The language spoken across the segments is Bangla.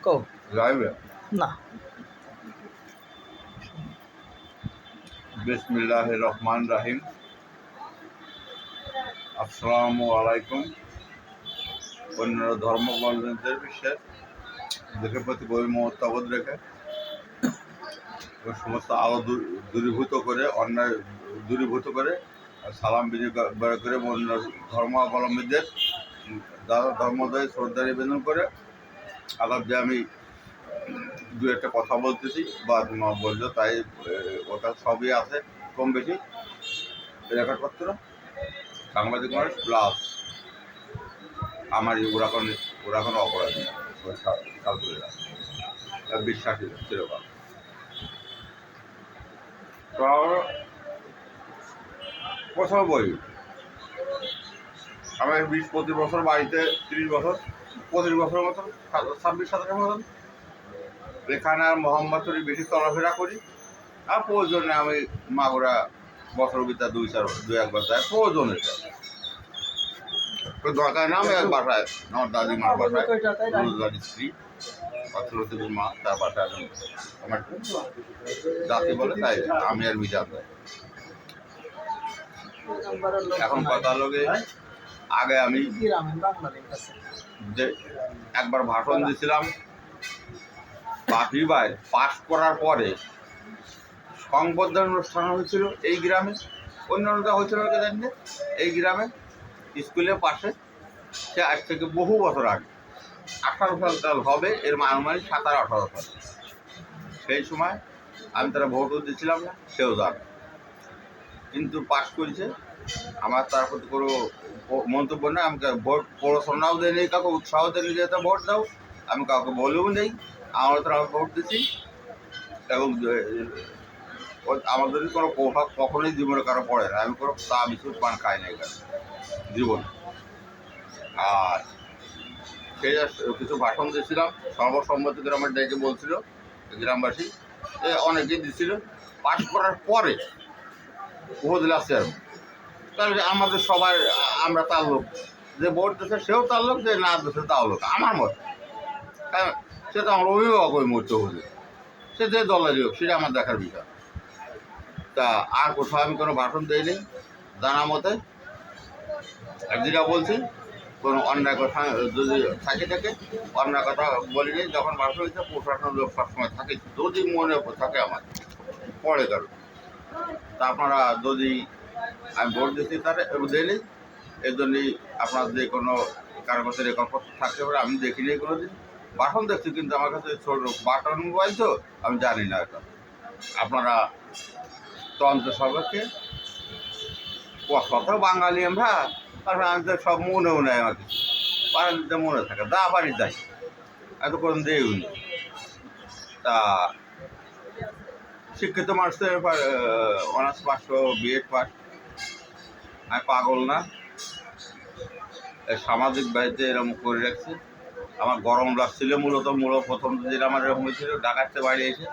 কো লাইভে না বিসমিল্লাহির রহমান রাহিম। আসসালামু আলাইকুম। অন্য ধর্মবলদের বিশ্বের দেশের প্রতি মমতাবোধ রেখে সমস্ত আলো দূরীভূত করে অন্যায় দূরীভূত করে সালাম বিনিময় করে অন্য ধর্মাবলম্বীদের যারা ধর্মোদয় শ্রদ্ধা নিবেদন করে আলাপ যে আমি দু একটা কথা বলতেছি বা বললো তাই ওটা সবই আছে কম বেশি রেকর্ড করতে সাংবাদিক মানুষ প্লাস আমার ওরা কোনো অপরাধী বিশ্বাসী সেরকম তো কোথাও বই আমি 20-25 বছর বাড়িতে 30 বছর 25 বছরের মতন 26-27 মতন এখানে আর মোহাম্মদপুরে বেশি চলাফেরা করি আর প্রয়োজনে আমি মাগুরা বছর ভিতরে 2-1 যায় প্রয়োজনে তো দরকার না আমি এক বাসায় আমার দাদিমার বাসায় দাদির স্ত্রী অর্থনীতির মা তার বাসায় আমার জাতি বলে তাই আমি আর মিজান দেয়। এখন কথা লোকে আগে আমি যে একবার ভাষণ দিয়েছিলাম পাখিবাই পাস করার পরে সংবর্ধনা অনুষ্ঠান হয়েছিল এই গ্রামে, অন্যান্যটা হয়েছিল জানি এই গ্রামে স্কুলের পাশে। সে আজ থেকে বহু বছর আগে 18 সাল হবে, এর আনুমানিক 17-18 সাল। সেই সময় আমি তারা ভোটও দিয়েছিলাম না, সেও জানে, কিন্তু পাস করেছে। আমার তার প্রতি কোনো মন্তব্য নেই। আমি ভোট পড়াশোনাও দেয়নি, কাউকে উৎসাহ দেয়নি যে ভোট দাও, আমি কাউকে বলেও নেই। আমরা তারা ভোট দিচ্ছি এবং আমাদের কোনো প্রভাব কখনোই জীবনে কারো পড়ে না। আমি কোনো চা বিস্কুট পান খাই না এখানে জীবনে। আর সেই কিছু ভাষণ দিয়েছিলাম, সর্বসম্মতি গ্রামের ডেকে বলছিল গ্রামবাসী, অনেকেই দিচ্ছিল। পাস করার পরে উপজেলা চেয়ারম্যান, তাহলে আমাদের সবাই আমরা তার লোক, যে ভোট দিচ্ছে সেও তার লোক, যে না দিচ্ছে তাও লোক আমার মত। হ্যাঁ, সে তো আমার অভিভাবক ওই মুহূর্তে হলে, সে যে দলেরই হোক, সেটা আমার দেখার বিষয়। তা আর কোথাও আমি কোনো ভাষণ দিইনি জানা মতে। আর যেটা বলছি কোনো অন্যায় কথা যদি থাকে অন্যায় কথা বলিনি। যখন ভাষণ হয়েছে প্রশাসন লোক সবসময় থাকে, যদি মনে থাকে আমার পড়ে কারো। তা আপনারা যদি আমি ভোট দিচ্ছি তারা দিইনি, এই জন্যই আপনার যে কোনো কারো কাছে রেকর্ড করতে থাকতে পারে। আমি দেখিনি কোনো দিন, বাটন দেখছি কিন্তু আমার কাছে ছোট বাটন মোবাইল তো আমি জানি না এটা। আপনারা তন্ত্র সর্বকে কথা বাঙালি আমরা, তারপরে আমি তো সব মনেও নেয় আমার কিছু বাড়িতে মনে থাকে, যা বাড়ি যাই এত কোনো দেও নি। তা শিক্ষিত মানুষের অনার্স পাস বিএড পাস, আমি পাগল না। সামাজিক বাড়িতে এরকম করে রাখছি। আমার গরম লাগছিল মূলত প্রথম যেটা আমার এরকম হয়েছিল, ঢাকাতে বাইরে এসে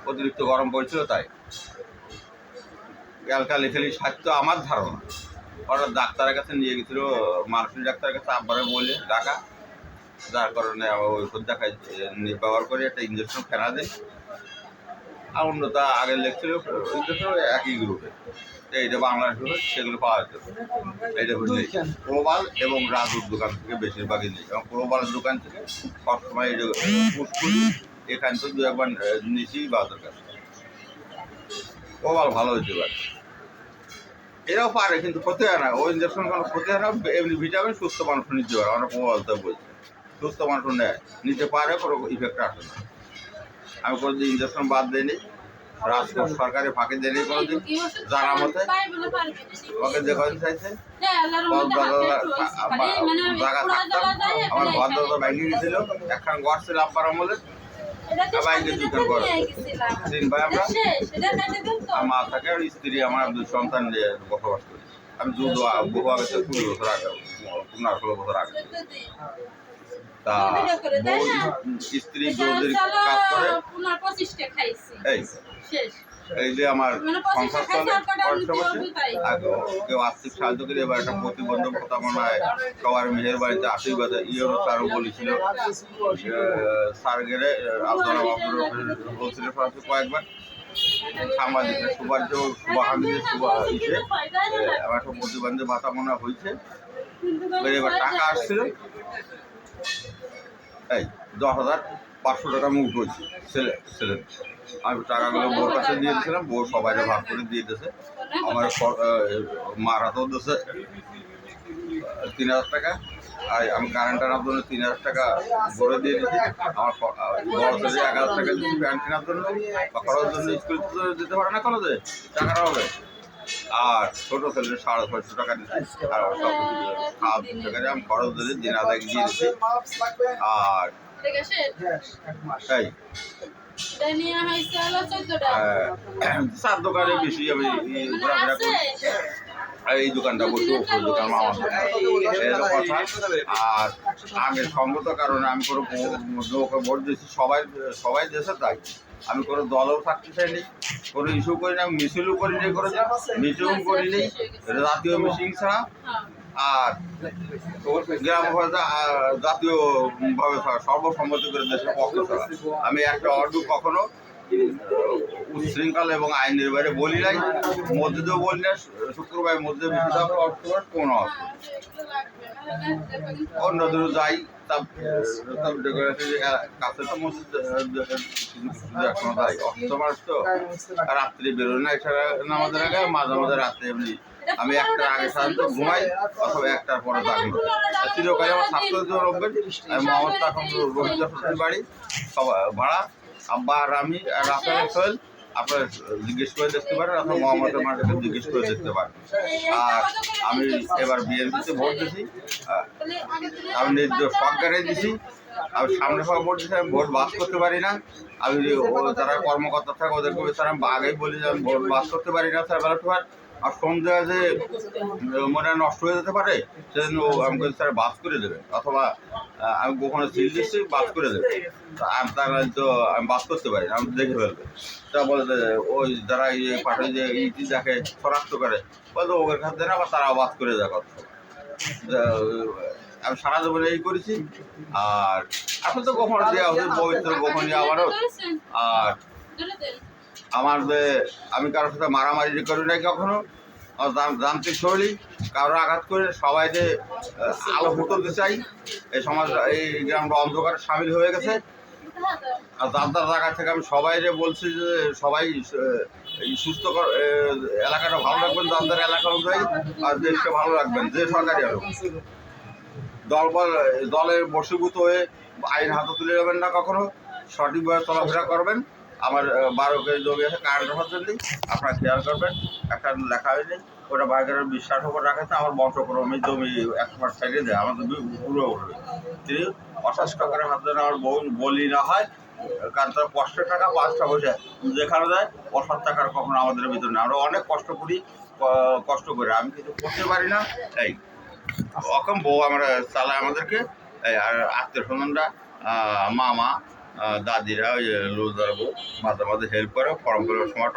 অতিরিক্ত গরম পড়ছিল, তাই ক্যালকালি খেলি স্বাস্থ্য আমার ধারণা। ওরা ডাক্তারের কাছে নিয়ে গেছিলো, মানসিক ডাক্তারের কাছে আব্বারে বলে ঢাকা, যার কারণে ওষুধ দেখায় ব্যবহার করে একটা ইঞ্জেকশন ফেলা দেয়। আর অন্যতা আগে লেগছিল ইঞ্জেকশন একই গ্রুপে, এইটা বাংলাদেশ গ্রুপে, সেগুলো পাওয়া যেত। এইটা বুঝলি প্রবাল এবং রাজুর দোকান থেকে বেশিরভাগই নেই, এবং প্রবালের দোকান থেকে সবসময় এটা পুষ্পুরি এখান থেকে 2-1 বার নিচি বাজার কাছে। প্রবাল ভালো হইতে পারে, এরাও পারে, কিন্তু ক্ষতি হয় না। ওই ইঞ্জেকশন কোনো ক্ষতি হয় না, এমনি ভিটামিন সুস্থ মানুষ নিতে পারে। আমরা প্রবালটা বলছি সুস্থ মানুষ নেয়, নিতে পারে, কোনো ইফেক্ট আসে না। আমি কোনোদিন ইঞ্জেকশন বাদ দিইনি, রাজকোট সরকারি ফাঁকি দেয়নি কোনোদিন জানা মতে। ওকে যে কদিন চাইছে জায়গা থাকতাম, আমার ঘর দরজা ভেঙে গেছিল, একখান ঘর ছিল আব্বার আমলে, বাইকে 2 ঘর, 3 ভাই আমরা, মা থাকে আর স্ত্রী, আমার 2 সন্তান নিয়ে বসবাস করি। আমি বহু আগে থেকে 20 বছর আগে, 15-16 বছর আগে। তা স্ত্রী বৌদির কাজ করে, এই এই যে আমার সংসার চলে কেউ আর্থিক সাহায্য করে এবার একটা প্রতিবন্ধকতা মনে হয় সবার মেহের বাড়িতে আশীর্বাদে ইয়েরও স্যারও বলেছিল স্যার গেলে আপনারা বলছিল কয়েকবার সাংবাদিকরা সুবার্য শুভাকাঙ্ক্ষী ইসে আমার একটা প্রতিবন্ধী ভাতা মনে হয়েছে এবার টাকা আসছিল এই 10,500 টাকা মুখ করছি ছেলে আমি টাকাগুলো বউর কাছে দিয়ে দিয়েছিলাম, বউ সবাই ভাগ করে দিয়ে দিয়েছে। আমার মার হাতেও দিয়েছে 3,000 টাকা, আর আমি কারেন্টের জন্য 3,000 টাকা ভরে দিয়ে দিচ্ছি। আমার বড় ছেলে 1,000 টাকা দিচ্ছি প্যান্ট কেনার জন্য বা খরচের জন্য, স্কুল দিতে পারে না কলেজে টাকাটা হবে। আর ছোটো ছেলে 650 টাকা দিচ্ছি, আর সব কিছু খাওয়া টাকা আমি খরচ দিয়ে দিন আদায় দিয়ে দিচ্ছি। আর তাই চার দোকানে বেশি আমি ঘোরাফেরা করি, এই দোকানটা বসে দোকান আমার কথা। আর আগে সঙ্গত কারণে আমি কোনো ভোট দিয়েছি, সবাই দেশে তাই আমি কোনো দলও থাকতে চাইনি, কোনো ইস্যু করি না, মিছিলও করি নি, করে মিটিংও করি নি জাতীয় মিটিং ছাড়া। আর গ্রাম জাতীয়ভাবে সর্বসম্মতি করে দেশের পক্ষে ছাড়া আমি একটা অর্ডু কখনো উচ্ছৃঙ্খল এবং আইনের বাইরে বলি নাই, মসজিদেও বলি না। শুক্রবার মসজিদে বেশি দাম অক্টোবর কোনো অন্য দিনও যাই, কাছে তো মসজিদ এখনো যাই। অসুস্থ মানুষ তো রাত্রি বেরোয় না, এছাড়া নামাজের আগে মাঝে মাঝে রাত্রে এমনি আমি 1টার আগে সাধারণত ঘুমাই অথবা 1টার পরে থাকি। চিরকালে আমার স্বাস্থ্য রোগবেন। আমি মোহাম্মদ তখন রোহিত বাড়ি ভাড়া আব্বা আর আমি রাস্তায় সোহেল, আপনার জিজ্ঞেস করে দেখতে পারেন অথবা মোহাম্মদের মাঠে জিজ্ঞেস করে দেখতে পারেন। আর আমি এবার বিএনপিতে ভোট দিয়েছি, আমি নির্দোষ সরকারে দিছি। আমি সামনে সব ভোট দিচ্ছি, আমি ভোট বাস করতে পারি না। আমি যারা কর্মকর্তা থাকে ওদেরকে স্যার আমি আগেই বলি যে আমি ভোট বাস করতে পারি না স্যার, ব্যালট পেপার আর সন্ধ্যা যে মনে নষ্ট হয়ে যেতে পারে সেজন্য আমি বলছি স্যার বাস করে দেবে, অথবা আমি ওখানে সিল দিচ্ছি বাস করে দেবে। তারা তো আমি বাস করতে পারি না, আমি দেখে ফেলবে। তা বলে ওই যারা পাঠে যে ইটি দেখে শনাক্ত করে বলতো ওদের কাছে দেন, আবার তারাও বাস করে দেয় কথা। আমি সারা জীবনে এই করেছি। আর আসলে তো গোপন দেওয়া হচ্ছে পবিত্র গোপনীয় আমারও। আর আমার যে আমি কারোর সাথে মারামারি করি নাই কখনো, যান্ত্রিক শৈলী কারো আঘাত করে সবাই যে আলো ফুটোতে চাই। এই সমাজ এই গ্রামটা অন্ধকারে সামিল হয়ে গেছে। আর যার জায়গা থেকে আমি সবাই বলছি যে সবাই সুস্থ এলাকাটা ভালো রাখবেন, যার এলাকা অনুযায়ী, আর দেশকে ভালো রাখবেন। যে সরকারি আলো দলের বশীভূত হয়ে আইন হাতে তুলে যাবেন না কখনো, সঠিকভাবে চলাফেরা করবেন। আমার 12 কেজি জমি আছে কারেন্ট হওয়ার জন্যই, আপনারা খেয়াল করবেন। একটা লেখা হয়নি, ওটা বাইকের বিশ্বাস উপর রাখাতে আমার বংশক্রমে জমি 100 সাইডে দেয়, আমার জমি পুরো উঠবে। তিনি অসাস টাকার হাত ধরে আমার বলি না হয়, কারণ তারা কষ্টের টাকা 5টা পয়সা যেখানে দেয়, অসৎ টাকার কখনো আমাদের ভিতরে না। আমরা অনেক কষ্ট করি, কষ্ট করে আমি কিছু করতে পারি না। এই অকম বউ আমরা চালায় আমাদেরকে, আর আত্মীয় স্বজনরা মামা দাদিরা ওই লোজার বউ মাঝে মাঝে হেল্প করে, ফর্ম করার সময়